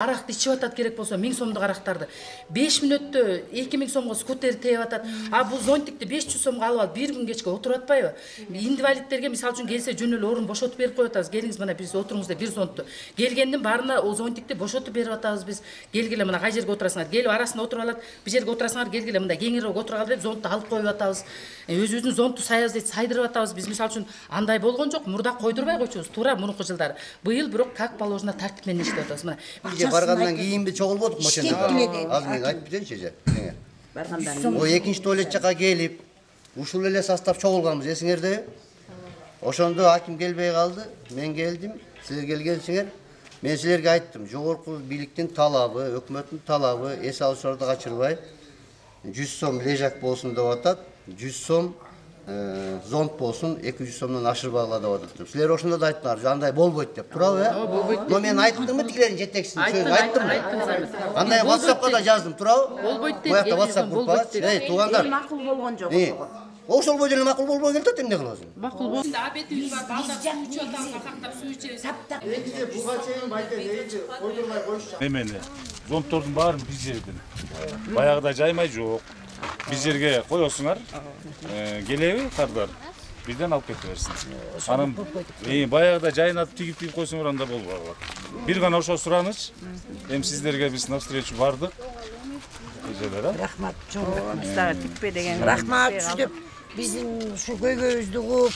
Арақты içip атат керек болса 1000 сомдық арақтарды 5 минутты 2000 сомға скутер тейіп атат. А бұл зонтикті 500 сомға алып алып бір күн кешке отырып атпайбы? Инвалидтерге мисал үшін келсе жөнел орын бошотып беріп қойып атабыз. Келіңіз мына біз отырыңыз деп бір зонтты. Келгенден барына о зонтикті бошотып беріп атабыз біз. Келгеле мына қай жерге отырасыңар? Келіп арасында отырып алат. Бір жерге отырасыңар, келгеле мында кеңірек отырып алып деп зонтты алып қойып атабыз. Өзіміздің зонтты сайдырып атабыз. Біз мисал үшін андай болған жоқ. Мұрда қойдырбай қойчубуз. Тура мурунку жылдары. Быйыл бирок как положено тартипмен иштеп атабыз. Мына баргандан кийин бир чогулбодук машина. Азыр мен айтып берейинчи эже. Баргандан. О экинчи туалет жака келип, ушул эле состав чогулганбыз, эсиңерде? Ошондо аким келбей калды. Мен келдим, силер келгенсиңер. Мен силерге айттым, жогорку бийликтин талабы, өкмөттүн талабы, эс алуучуларды качырбай 100 сом лежак болсун деп атат. 100 сом зонт болсун 200 сомдон ашырбагыла деп атат. Силер ошондо да айттыңар, андай болбойт деп. Туурабы, э? Но мен айттыммы тигилердин жетекчисин сөзүн айттыммы? Андай WhatsAppка да жаздым, туурабы? Болбойт дейт. Буякта WhatsApp группа. Туугандар. Макул болгон жок. Ошол бойдон макул болбой келет, эмне кыласың? Макул болсун. Абетибиз бар, балдар суу ичип атабыз, какактап суу ичебиз. Экиде буга чейин байке нейди койдурбай коюшчу. Немени? Зонттордун баарын бир жерден. Баягыда жаймай жок. Бир жерге коесуңар. Келеби кардар? Бирден алып кете берсин. Анан баягыда жайнатып тигип койсоңор анда болбой калат. Бир гана ошо сураныч. Эми сиздерге биз навстречу бардык. Рахмат, чоң рахмат. Сага тикпе деген. Рахмат деп биздин ушу көйгөйүздү угуп,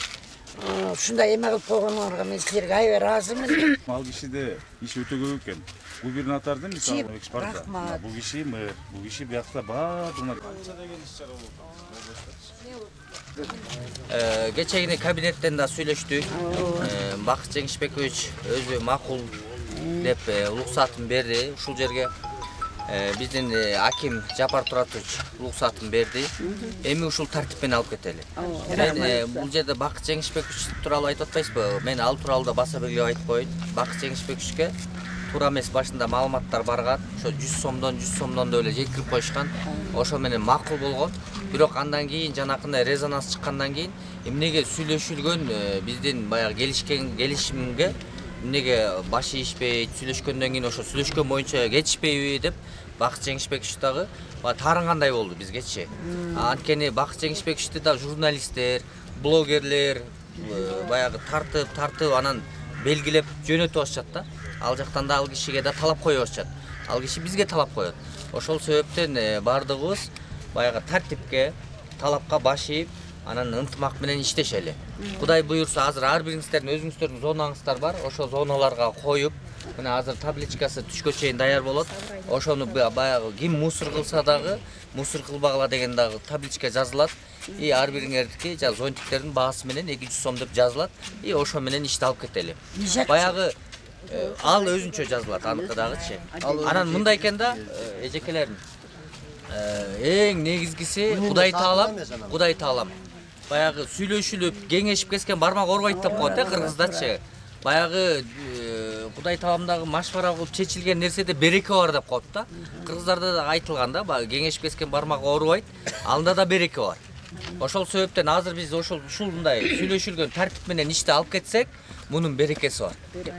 ушундай эме кылып койгонуңарга мен силерге аябай ыраазымын. Ал кишиде иш өтө көп экен. Губернатордун мисалы экспорта. Бул киши мэр, бул киши биякта баардыгына Geçen kabinetten de söyleştik. Bakıt Cengizbekovich özü makul dep ruhsatın berdi. Uşul jerge bizden Akim Japar Turatovic ruhsatın berdi. Emi uşul tartipten alıp keteli. Ben bu jerde Bakıt Cengizbekovich tuuralı aytып atпайсызбы? Men ал тууралуу да баса белгилеп айтып коеюн. Bakıt Cengizbekovichке туура эмес башында маалыматтар барган. Ошо 100 сомдон да эле жеткирип коюшкан. Ошо менен макул болгон. Бирок андан кийин жанакындай резонанс чыккандан кийин эмнеге сүйлөшүлгөн биздин баягы келишимге эмнеге башы ишпейт, сүйлөшкөндөн кийин ошо сүйлөшкөн боюнча кетишпейби деп Bakıt Cengizbekovich дагы таарынгандай болду бизгечи. Анткени Bakıt Cengizbekovичти да журналисттер, блогерлер баягы тартып анан белгилеп жөнөтүп атышат да. Ал жактан да ал кишиге да талап коюп атышат. Ал киши бизге талап коет. Ошол себептен бардыгыбыз баягы тартипке, талапка баш ийип, анан ынтымак менен иштешели. Кудай буйурса азыр ар бириңиздердин өзүңүздөрдүн зонаңыздар бар. Ошо зоналарга коюп, мына азыр табличкасы түшкө чейин даяр болот. Ошону баягы ким мусор кылса дагы, мусор кылбагыла деген дагы табличка жазылат. И ар бириңердики жана зонтиктердин баасы менен 200 сом деп жазылат. И ошо менен ишти алып кетели. Баягы ал өзүнчө жазылат аныкыдагычы. Анан мындай экен да, эжекелерим. Эң негизгиси Кудай таалам. Баягы сүйлөшүлүп, кеңешип кеткен бармак орбойт деп коет кыргыздачы. Баягы Кудай тааламдагы машвара кылып чечилген нерседе береке бар деп коет да. Кыргыздарда да айтылган да, кеңешип кеткен бармак орбойт, анда да береке бар. Ошол себептен азыр биз ушундай сүйлөшүлгөн тартип менен ишти алып кетсек, мунун берекеси бар.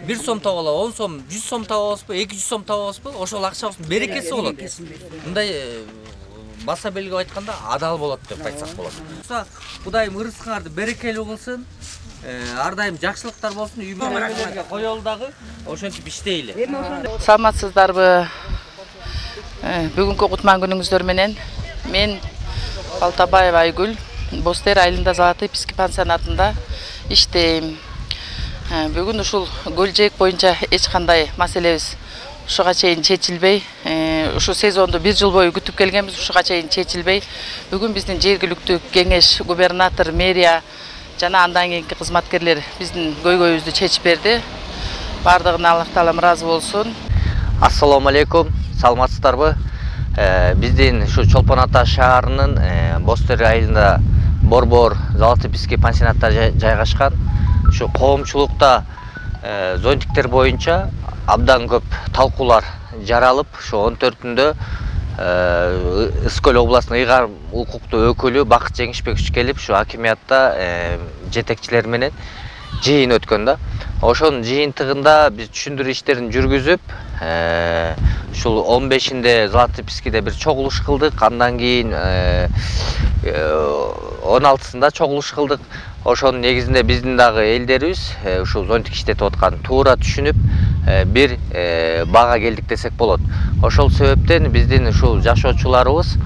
1 сом табалы, 10 сом, 100 сом табабызбы, 200 сом табабызбы, ошол акчабыздын берекеси болот. Мындай баса белгилеп айтканда адал болот деп айтсак болот. Кудайым ырыскыңарды берекелүү кылсын. Ар дайым жакшылыктар болсун, үй бүлөлөргө коелу дагы, ошентип иштейли. Саламатсыздарбы? Бүгүнкү кутман күнүңүздөр менен мен Балтабаева Айгүл, Бостер айылында Золотой Писки пансионатында иштейм. Бүгүн ушул көлжээк боюнча эч кандай маселебиз ушуга чейин чечилбей, ушу сезонду 1 жыл бою күтүп келгенбиз, ушуга чейин чечилбей. Бүгүн биздин жергиликтүү кеңеш, губернатор, мэрия жана андан кийинки кызматкерлер биздин көйгөйүбүздү чечип берди. Бардыгына Аллах таалам ыраазы болсун. Ассаламу алейкум, саламатсыздарбы? Биздин ушу Чолпон Ата шаарынын Бостер айылында Борбор, Золотой Писки пансионаттары жайгашкан. Ушу коомчулукта зонтиктер боюнча абдан көп талкуулар жаралып, ушу 14-үндө Ысык-Көл областынын ыйгар укуктуу өкүлү Bakıt Cengizbekovich келип, ушу акимиятта жетекчилер менен жыйын өткөн да. Ошонун жыйынтыгында биз түшүндүрүү иштерин жүргүзүп, ушул 15-inde Златопискиде бир чогулуш кылдык. Андан кийин 16-сында чогулуш кылдык. Ошонун негизинде биздин дагы элдерибиз ушул зонтик иштетип аткан туура түшүнүп бир бага келдик десек болот. Ошол себептен биздин ушул жашоочуларыбыз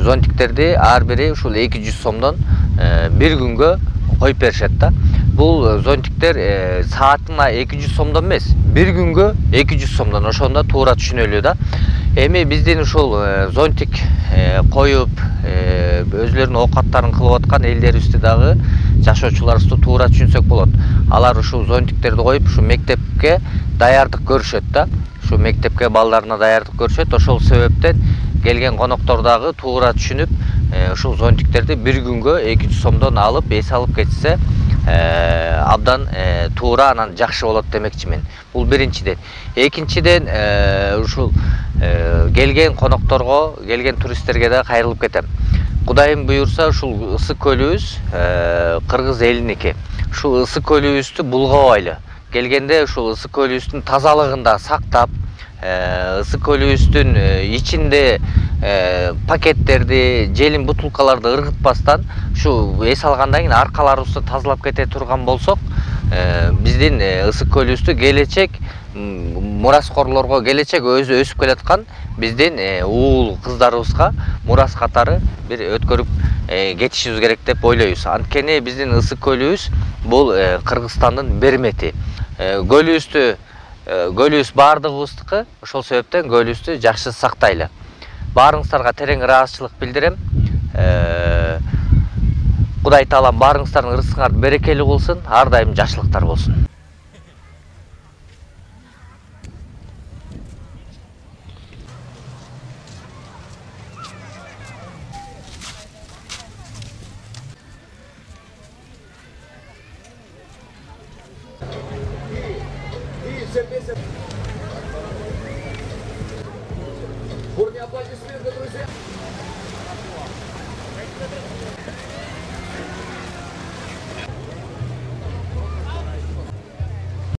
зонтиктерди ар бири ушул 200 сомдон бир күнгө коюп беришет да. Бул зонтиктер саатына 200 сомдон эмес, бир күнгө 200 сомдон. Ошондо туура түшүнөлү да. Эми биздин ушул зонтик коюп өзлөрүнүн оокаттарын кылып аткан элдерибизди дагы жашоочуларыбызды туура түшүнсөк болот. Алар ушул зонтиктерди коюп ушу мектепке даярдык көрүшөт да. Ушу мектепке балдарына даярдык көрүшөт. Ошол себептен келген коноктор дагы туура түшүнүп ушул зонтиктерди бир күнгө 200 сомдон алып эс алып кетсе абдан туура анан жакшы болот демекчимин. Бул биринчиден. Экинчиден ушул келген конокторго, келген туристтерге да кайрылып кетем. Кудайым буйрса ушул ысык көлүбүз кыргыз элиники. Ушул ысык көлүбүздү булгабайлы. Келгенде ушул ысык көлүбүздүн тазалыгын да сактап, ысык көлүбүздүн ичинде пакеттерди, желим бутулкаларды ыргытпастан ушу эс алгандан кийин аркаларыбызды тазалап кете турган болсок, биздин ысык көлүбүздү келечек мураскорлорго, келечек өзү өсүп келаткан биздин уул кыздарыбызга мурас катары бир өткөрүп кетишибиз керек деп ойлойбуз. Анткени биздин ысык көлүбүз бул Кыргызстандын бермети. Көлүбүз баардыгыбыздыкы, ошол себептен көлүбүздү жакшы сактайлы. Баарыңыздарга терең ыраазычылык билдирем. Кудай таалам баарыңыздардын ырысыңарды берекелүү кылсын, ар дайым жакшылыктар болсун. Бурные аплодисменты, друзья!